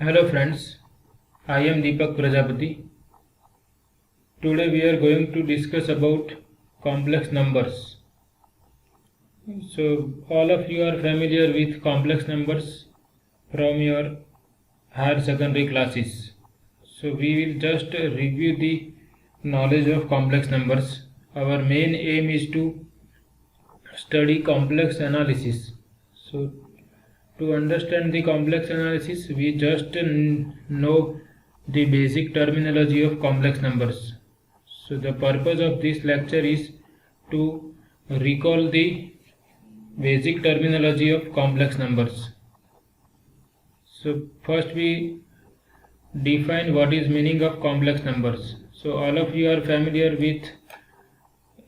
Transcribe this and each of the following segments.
Hello friends, I am Deepak Prajapati. Today we are going to discuss about complex numbers. So all of you are familiar with complex numbers from your higher secondary classes. So we will just review the knowledge of complex numbers. Our main aim is to study complex analysis. So to understand the complex analysis, we just know the basic terminology of complex numbers. So the purpose of this lecture is to recall the basic terminology of complex numbers. So first we define what is meaning of complex numbers. So all of you are familiar with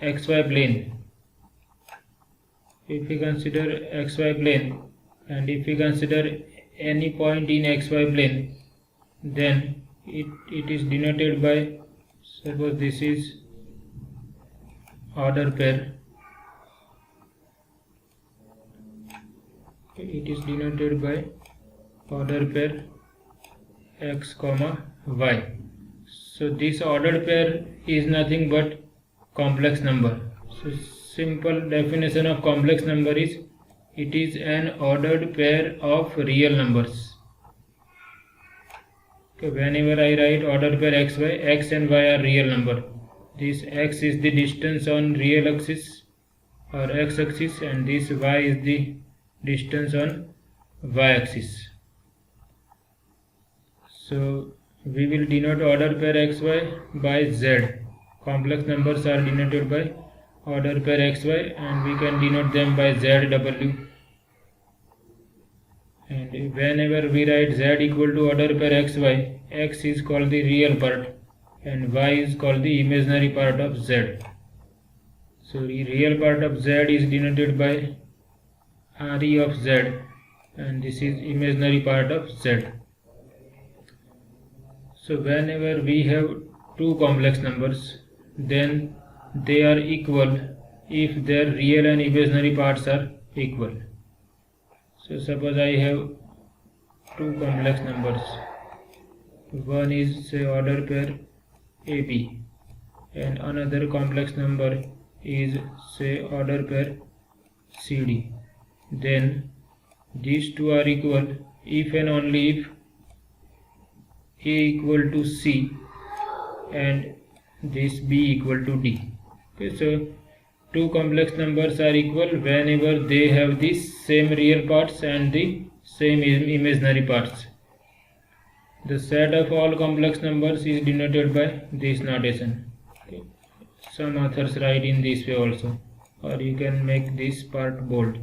xy plane. If we consider xy plane, and if we consider any point in xy plane, then it is denoted by, suppose this is order pair, it is denoted by order pair x comma y. So this ordered pair is nothing but complex number. So simple definition of complex number is it is an ordered pair of real numbers. Okay, whenever I write ordered pair xy, x and y are real number. This x is the distance on real axis or x axis, and this y is the distance on y axis. So we will denote ordered pair xy by z. Complex numbers are denoted by order pair xy, and we can denote them by zw. And whenever we write z equal to order pair xy, x is called the real part and y is called the imaginary part of z. So the real part of z is denoted by re of z, and this is imaginary part of z. So whenever we have two complex numbers, then they are equal if their real and imaginary parts are equal. So suppose I have two complex numbers. One is say order pair AB, and another complex number is say order pair CD. Then these two are equal if and only if A equal to C and this B equal to D. Okay, so two complex numbers are equal whenever they have the same real parts and the same imaginary parts. The set of all complex numbers is denoted by this notation. Okay. Some authors write in this way also, or you can make this part bold.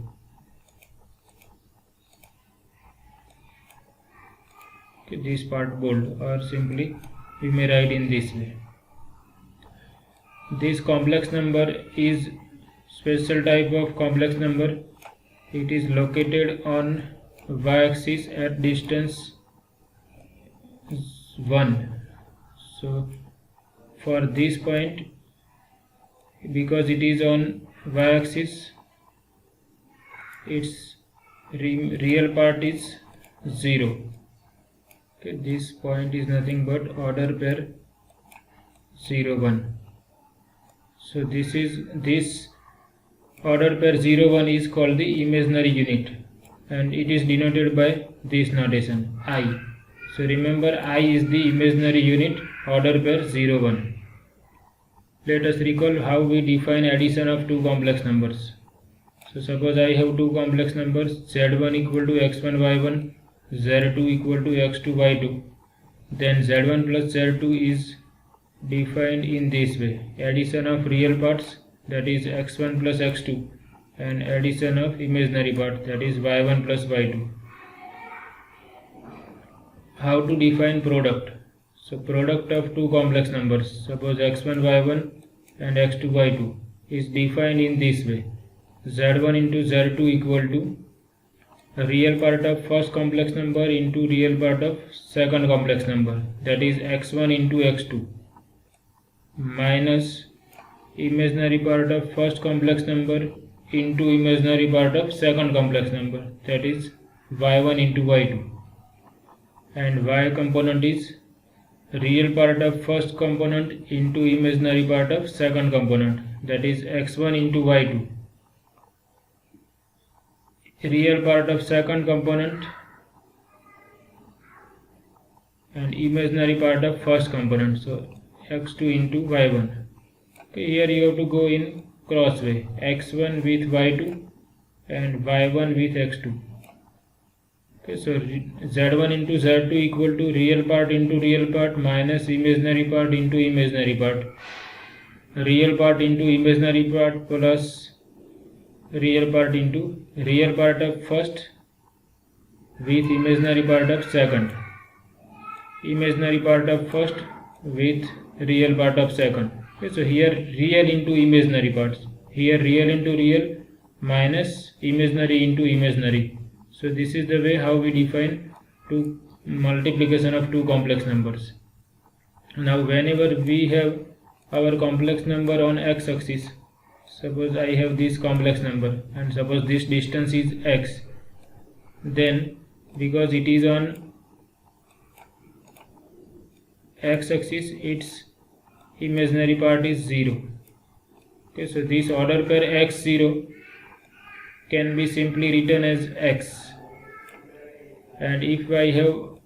Okay, this part bold, or simply we may write in this way. This complex number is special type of complex number. It is located on y-axis at distance 1. So for this point, because it is on y-axis, its real part is 0. Okay, this point is nothing but order pair 0 1. So this order pair 0 1 is called the imaginary unit, and it is denoted by this notation I. So remember, I is the imaginary unit, order pair 0 1. Let us recall how we define addition of two complex numbers. So suppose I have two complex numbers, z1 equal to x1 y1, z2 equal to x2 y2. Then z1 plus z2 is defined in this way: addition of real parts, that is x1 plus x2, and addition of imaginary part, that is y1 plus y2. How to define product? So product of two complex numbers, suppose x1 y1 and x2 y2, is defined in this way: z1 into z2 equal to real part of first complex number into real part of second complex number, that is x1 into x2, minus imaginary part of first complex number into imaginary part of second complex number, that is y1 into y2. and y component is real part of first component into imaginary part of second component, that is x1 into y2. Real part of second component and imaginary part of first component, so x2 into y1. Okay, here you have to go in cross way, x1 with y2 and y1 with x2. Okay, so z1 into z2 equal to real part into real part minus imaginary part into imaginary part. Real part into imaginary part plus real part into real part of first with imaginary part of second. Imaginary part of first with real part of second. Okay, so here real into imaginary parts. Here real into real minus imaginary into imaginary. So this is the way how we define multiplication of two complex numbers. Now whenever we have our complex number on x-axis, suppose I have this complex number and suppose this distance is x, then because it is on x-axis, its imaginary part is 0. Okay, so this order pair x0 can be simply written as x, and if I have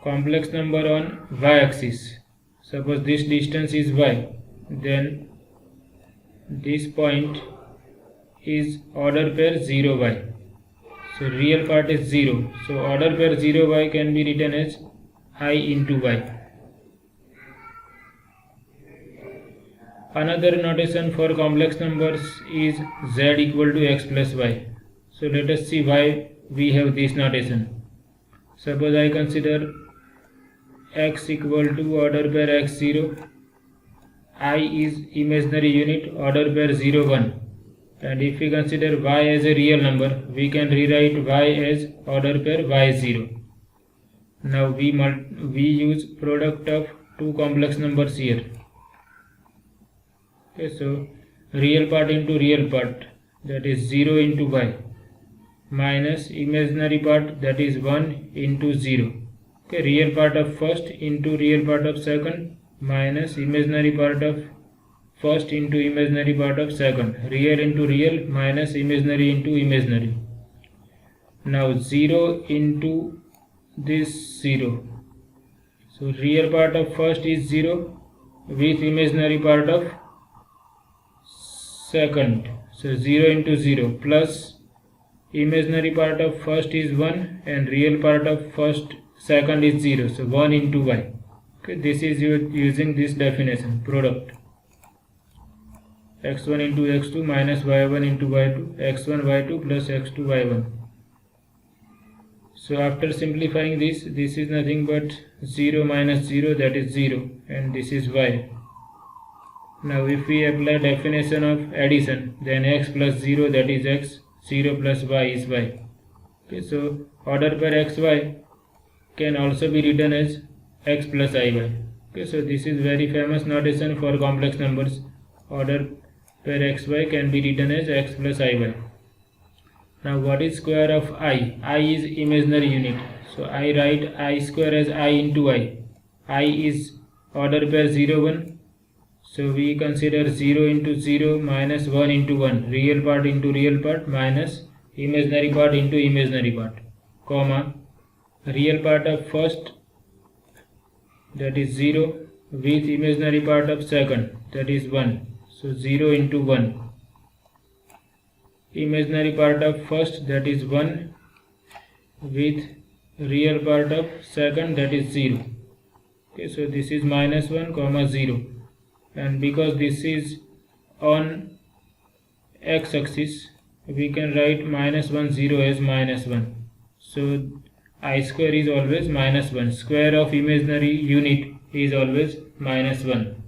complex number on y-axis, suppose this distance is y, then this point is order pair 0y, so real part is 0, so order pair 0y can be written as I into y. Another notation for complex numbers is z equal to x plus y. So let us see why we have this notation. Suppose I consider x equal to order pair x0, I is imaginary unit, order pair 0 1, and if we consider y as a real number, we can rewrite y as order pair y0. Now we use product of two complex numbers here. Okay, so real part into real part, that is 0 into y, minus imaginary part, that is 1 into 0. Okay, real part of first into real part of second minus imaginary part of first into imaginary part of second. Real into real minus imaginary into imaginary. Now 0 into this 0. So real part of first is 0 with imaginary part of second, so 0 into 0 plus imaginary part of first is 1 and real part of second is 0, so 1 into y. Okay, this is using this definition, product x1 into x2 minus y1 into y2, x1 y2 plus x2 y1. So after simplifying this is nothing but 0 minus 0, that is 0, and this is y. Now if we apply definition of addition, then x plus 0, that is x, 0 plus y is y. Okay, so order pair xy can also be written as x plus iy. Okay, so this is very famous notation for complex numbers. Order pair xy can be written as x plus iy. Now what is square of I? I is imaginary unit, so I write I square as I into I. I is order pair 0 1. So we consider 0 into 0 minus 1 into 1, real part into real part minus imaginary part into imaginary part, comma, real part of first, that is 0 with imaginary part of second, that is 1, so 0 into 1. Imaginary part of first, that is 1 with real part of second, that is 0. Okay, so this is minus 1 comma 0. And because this is on x-axis, we can write minus 1 0 as minus 1. So I square is always minus 1. Square of imaginary unit is always minus 1.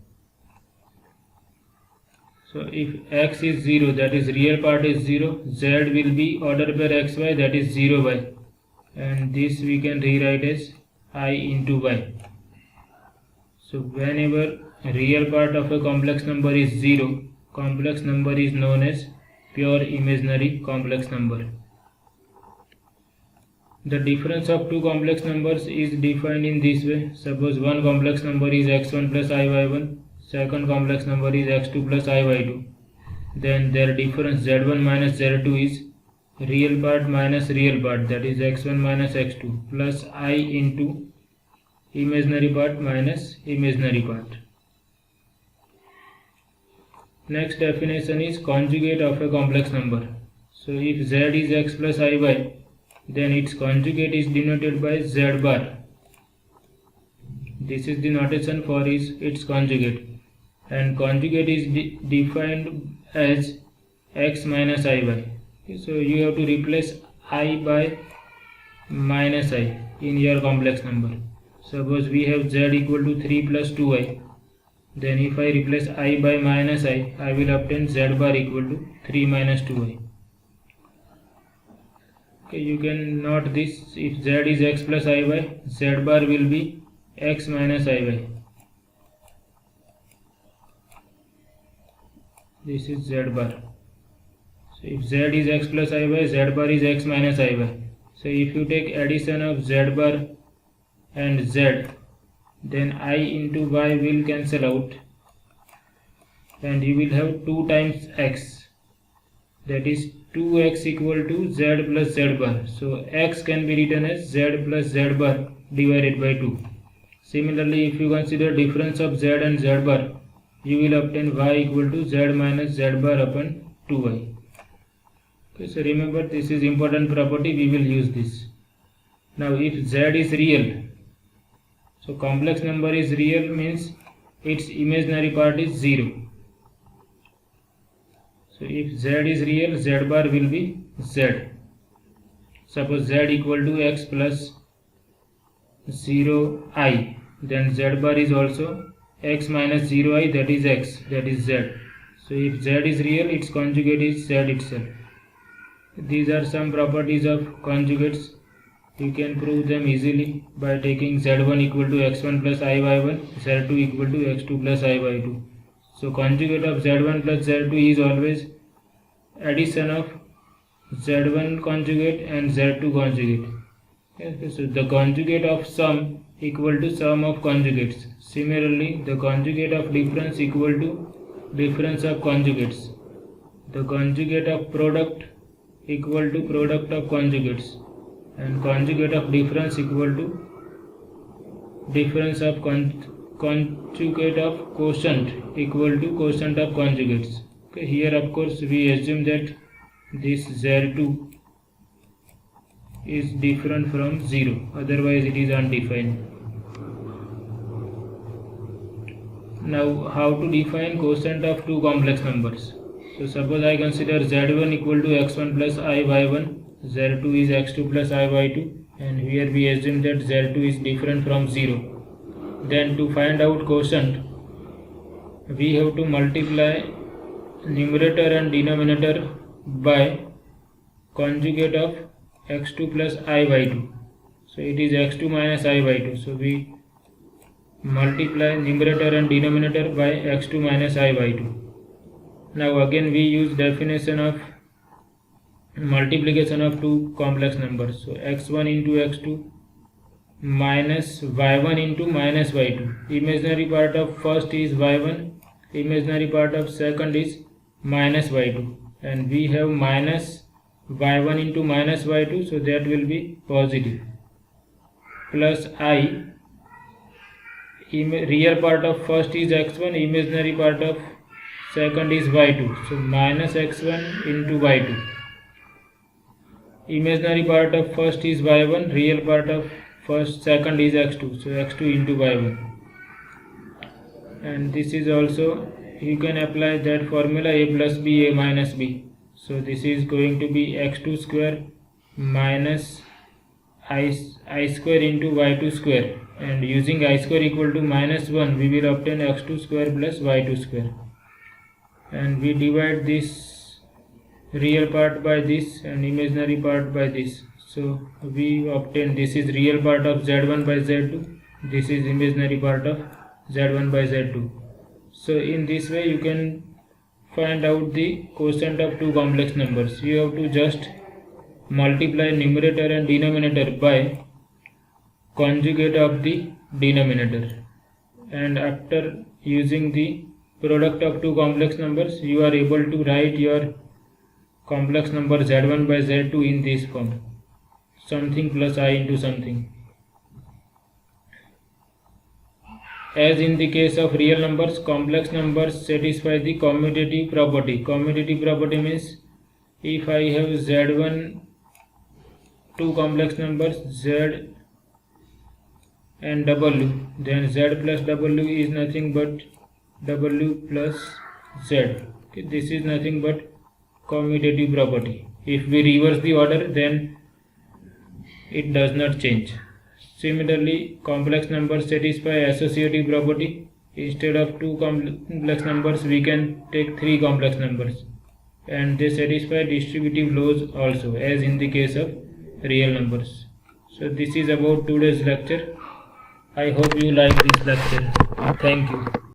So if x is 0, that is real part is 0, z will be order pair xy, that is 0y, and this we can rewrite as I into y. So whenever real part of a complex number is 0, complex number is known as pure imaginary complex number. The difference of two complex numbers is defined in this way. Suppose one complex number is x1 plus iy1, second complex number is x2 plus iy2. Then their difference z1 minus z2 is real part minus real part, that is x1 minus x2 plus I into imaginary part minus imaginary part. Next definition is conjugate of a complex number. So if z is x plus iy, then its conjugate is denoted by z bar. This is the notation for its conjugate, and conjugate is defined as x minus iy. So you have to replace I by minus I in your complex number. Suppose we have z equal to 3 plus 2i. Then if I replace I by minus I will obtain z bar equal to 3 minus 2i. Okay, you can note this. If z is x plus iy, z bar will be x minus iy. This is z bar. So if z is x plus iy, z bar is x minus iy. So if you take addition of z bar and z, then I into y will cancel out, and you will have 2 times x, that is 2x equal to z plus z bar. So x can be written as z plus z bar divided by 2. Similarly, if you consider difference of z and z bar, you will obtain y equal to z minus z bar upon 2y. Okay, so remember, this is important property, we will use this. Now if z is real, so complex number is real means its imaginary part is 0. So if z is real, z bar will be z. Suppose z equal to x plus 0i, then z bar is also x minus 0i, that is x, that is z. So if z is real, its conjugate is z itself. These are some properties of conjugates. You can prove them easily by taking z1 equal to x1 plus iy1, z2 equal to x2 plus iy2. So conjugate of z1 plus z2 is always addition of z1 conjugate and z2 conjugate. Okay, so the conjugate of sum equal to sum of conjugates. Similarly, the conjugate of difference equal to difference of conjugates. The conjugate of product equal to product of conjugates, and conjugate of difference equal to difference of conjugate of quotient equal to quotient of conjugates. Okay, here of course we assume that this z2 is different from 0, otherwise it is undefined. Now how to define quotient of two complex numbers? So suppose I consider z1 equal to x1 plus iy1, z2 is x2 plus iy2, and here we assume that z2 is different from 0. Then to find out quotient, we have to multiply numerator and denominator by conjugate of x2 plus iy2. So it is x2 minus iy2. So we multiply numerator and denominator by x2 minus iy2. Now again we use definition of multiplication of two complex numbers. So x1 into x2 minus y1 into minus y2. Imaginary part of first is y1, imaginary part of second is minus y2, and we have minus y1 into minus y2, so that will be positive, plus I, real part of first is x1, imaginary part of second is y2, so minus x1 into y2. Imaginary part of first is y1, real part of second is x2, so x2 into y1. And this is also, you can apply that formula, a plus b, a minus b. So this is going to be x2 square minus I square into y2 square, and using I square equal to minus 1, we will obtain x2 square plus y2 square. And we divide this real part by this and imaginary part by this. So we obtain, this is real part of z1 by z2, this is imaginary part of z1 by z2. So in this way you can find out the quotient of two complex numbers. You have to just multiply numerator and denominator by conjugate of the denominator, and after using the product of two complex numbers you are able to write your complex number z1 by z2 in this form, something plus I into something. As in the case of real numbers, complex numbers satisfy the commutative property. Commutative property means if I have z1 two complex numbers z and w, then z plus w is nothing but w plus z. Okay, this is nothing but commutative property. If we reverse the order, then it does not change. Similarly, complex numbers satisfy associative property. Instead of two complex numbers, we can take three complex numbers, and they satisfy distributive laws also, as in the case of real numbers. So this is about today's lecture. I hope you like this lecture. Thank you.